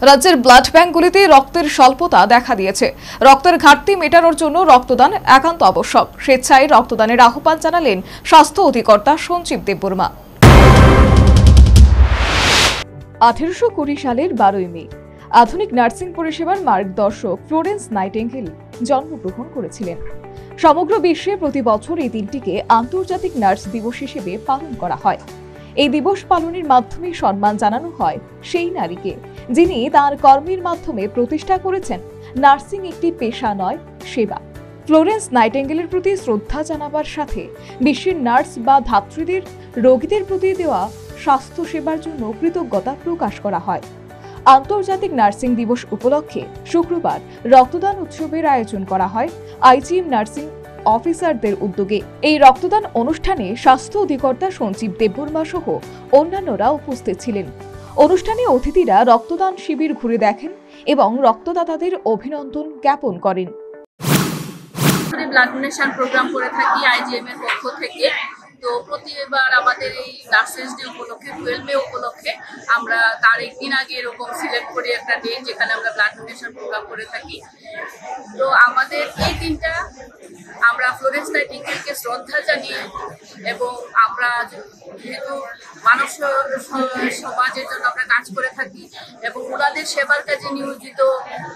রাজ্যের ব্লাড ব্যাংকগুলিতে রক্তের স্বল্পতা দেখা দিয়েছে। রক্তের ঘাটতি মেটানোর জন্য রক্তদান একান্ত আবশ্যক। স্বেচ্ছায় রক্তদানের আহ্বান জানালেন স্বাস্থ্য অধিকর্তা সঞ্জীব দেববর্মা। 1820 সালের 12 মে আধুনিক নার্সিং পরিষেবার মার্গদর্শক ফ্লোরেন্স নাইটিঙ্গেল জন্মগ্রহণ করেছিলেন। সমগ্র বিশ্বে প্রতি বছর এই দিনটিকে আন্তর্জাতিক নার্স দিবস হিসেবে পালন করা হয়। এই দিবস পালনের মাধ্যমে সম্মান জানানো হয় সেই নারীকে যিনি তার কর্মের মাধ্যমে প্রতিষ্ঠা করেছেন নার্সিং একটি পেশা নয়, সেবা। ফ্লোরেন্স নাইটিঙ্গেলের প্রতি শ্রদ্ধা জানাবার সাথে বিশ্বের নার্স বা ধাত্রীদের রোগীদের প্রতি দেওয়া স্বাস্থ্য সেবার জন্য কৃতজ্ঞতা প্রকাশ করা হয়। আন্তর্জাতিক নার্সিং দিবস উপলক্ষে শুক্রবার রক্তদান উৎসবের আয়োজন করা হয় আইজিএম নার্সিং অফিসারদের উদ্যোগে। এই রক্তদান অনুষ্ঠানে স্বাস্থ্য অধিকর্তা সঞ্জীব দেববর্মা সহ অন্যান্যরা উপস্থিত ছিলেন। অনুষ্ঠানে অতিথিরা রক্তদান শিবির ঘুরে দেখেন এবং রক্তদাতাদের অভিনন্দন জ্ঞাপন করেন। ব্লাড ডোনেশন প্রোগ্রাম করে থাকি আইজিএম এর পক্ষ থেকে। তো প্রতিবার আমাদের এই নার্সেস ডে উপলক্ষে 12 মে উপলক্ষে আমরা তার একদিন আগে এরকম সিলেক্ট করি একটা ডে যেখানে আমরা ব্লাড ডোনেশন প্রোগ্রাম করে থাকি। তো আমাদের এই দিনটা আমরা ফ্লোরেন্স নাইটিঙ্গেলকে শ্রদ্ধা জানিয়ে এবং আমরা যেহেতু মানব সমাজের জন্য আমরা কাজ করে থাকি এবং ওনাদের সেবার কাজে নিয়োজিত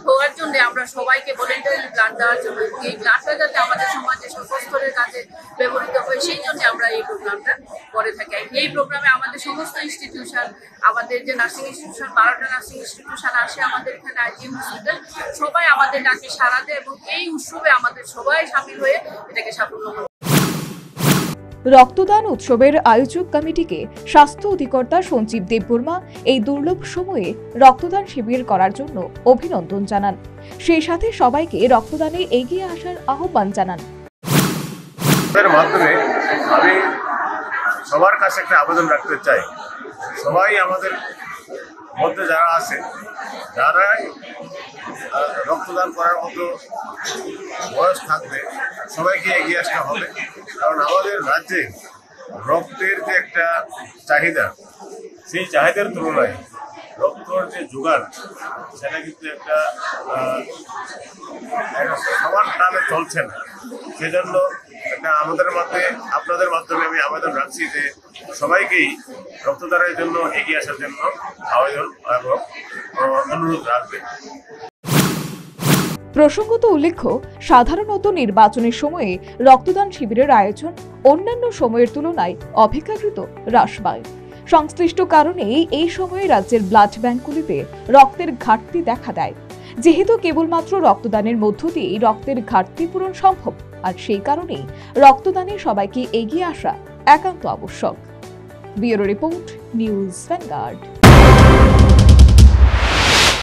হওয়ার জন্য আমরা সবাইকে ভলেন্টারি ব্লাড দেওয়ার জন্য এই ব্লাডটা যাতে আমাদের সমাজে সর্বস্তরের কাজে ব্যবহৃত হয় সেই জন্য আমরা এই প্রোগ্রামটা করে থাকি। এই প্রোগ্রামে আমাদের সমস্ত ইনস্টিটিউশন, আমাদের যে নার্সিং ইনস্টিটিউশন 12টা নার্সিং ইনস্টিটিউশন আসে আমাদের এখানে আইজিএম হসপিটাল, সবাই আমাদের ডাকে সাড়া দেয় এবং এই উৎসবে আমাদের সবাই সামিল হয়ে এটাকে সাফল্য। রক্তদান উৎসবের আয়োজক কমিটিকে স্বাস্থ্য অধিকর্তা সঞ্জীব দেববর্মা এই দুর্লভ সময়ে রক্তদান শিবির করার জন্য অভিনন্দন জানান। সেই সাথে সবাইকে রক্তদানে এগিয়ে আসার আহ্বান জানান। মাধ্যমে আমি সবার কাছে একটা আবেদন রাখতে চাই, সবাই আমাদের মধ্যে যারা আছে যারা রক্তদান করার মতো বয়স থাকবে সবাইকে এগিয়ে আসতে হবে। কারণ আমাদের রাজ্যে রক্তের যে একটা চাহিদা, সেই চাহিদার তুলনায় রক্তর যে জোগান সেটা কিন্তু একটা সমান টানে চলছে না। সেজন্য একটা আমাদের আপনাদের মাধ্যমে আমি আবেদন রাখছি যে সবাইকেই রক্তদানের জন্য এগিয়ে আসার জন্য আবেদন এবং অনুরোধ রাখবে। প্রসঙ্গত উল্লেখ্য, সাধারণত নির্বাচনের সময়ে রক্তদান শিবিরের আয়োজন অন্যান্য সময়ের তুলনায় অপেক্ষাকৃত হ্রাস পায়। সংশ্লিষ্ট কারণে এই সময়ে রাজ্যের ব্লাড ব্যাংকগুলিতে রক্তের ঘাটতি দেখা দেয়। যেহেতু কেবলমাত্র রক্তদানের মধ্য দিয়েই রক্তের ঘাটতি পূরণ সম্ভব, আর সেই কারণেই রক্তদানে সবাইকে এগিয়ে আসা একান্ত আবশ্যক। Bureau report, news vanguard.